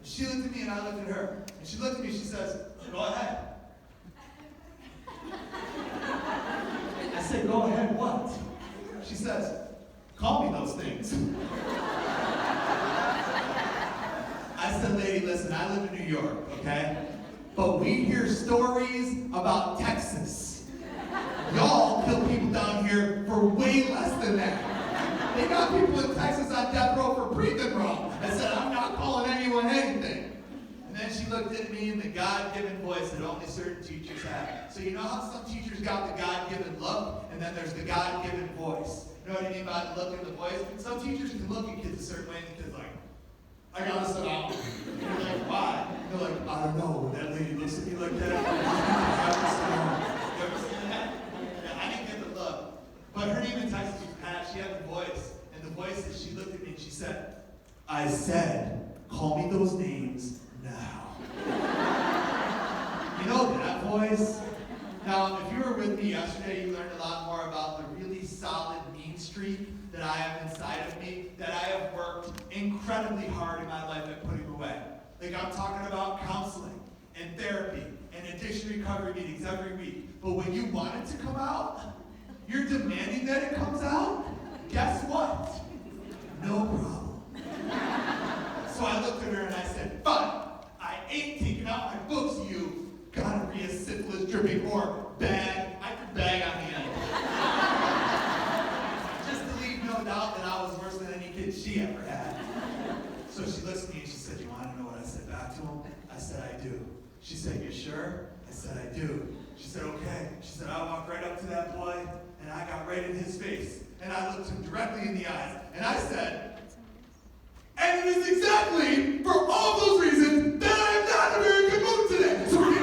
She looked at me and I looked at her. And she looked at me and she says, go ahead. I said, go ahead what? She says, call me those things. I said, lady, listen, I live in New York, okay? But we hear stories about Texas. Y'all kill people down here for way less than that. They got people in Texas on death row for breathing wrong. I said, I'm not calling anyone anything. And then she looked at me in the God-given voice that only certain teachers have. So you know how some teachers got the God-given look, and then there's the God-given voice. You know what I mean by the look and the voice? Some teachers can look at kids a certain way, and the kid's like, I gotta sit down. And you're like, why? And they're like, I don't know. When that lady looks at me like that, I have to sit down. You ever seen that? Yeah, I didn't get the look. But her name in Texas was Pat. She had the voice. And the voice is, she looked at me and she said, I said, call me those names now. You know that voice? Now, if you were with me yesterday, you learned a lot more about the really solid mean streak that I have inside of me, that I have worked incredibly hard in my life at putting away. Like I'm talking about counseling and therapy and addiction recovery meetings every week. But when you want it to come out, you're demanding that it comes out? Guess what? No problem. So I looked at her and I said, fine, I ain't taking out my books, you gonorrhea, syphilis, dripping whore, bag. I could bag on the end. Just to leave no doubt that I was worse than any kid she ever had. So she looks at me and she said, you want to know what I said back to him? I said, I do. She said, you sure? I said, I do. She said, okay. She said, I walked right up to that boy and I got right in his face. And I looked him directly in the eyes. And I said, and it is exactly for all those reasons that I am not in a very good mood today. So we're going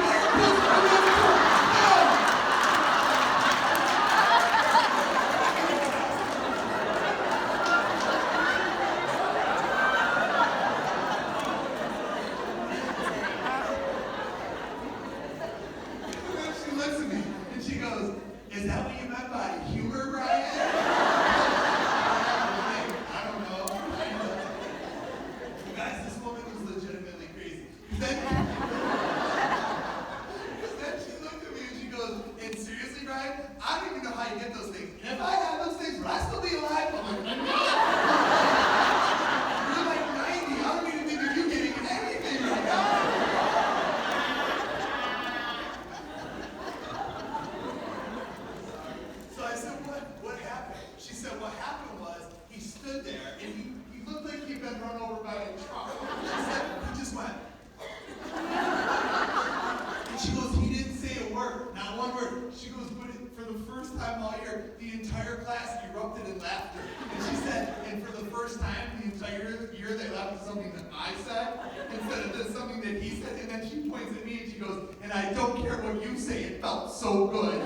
and then she looks at me and she goes, is that what you meant by humor, Brian? Then she looked at me and she goes, and seriously, Brian, I don't even know how you get those things. And if I had those things, would I still be alive? I'm like, I'm not. You're like 90. I don't even think of you getting anything right now. So I said, what happened? She said, what happened was, he stood there and he looked like he'd been run over by a truck. She said, he just went. And she goes, he didn't say a word, not one word. She goes, but for the first time all year, the entire class erupted in laughter. And she said, and for the first time the entire year, they laughed at something that I said instead of something that he said. And then she points at me and she goes, and I don't care what you say, it felt so good.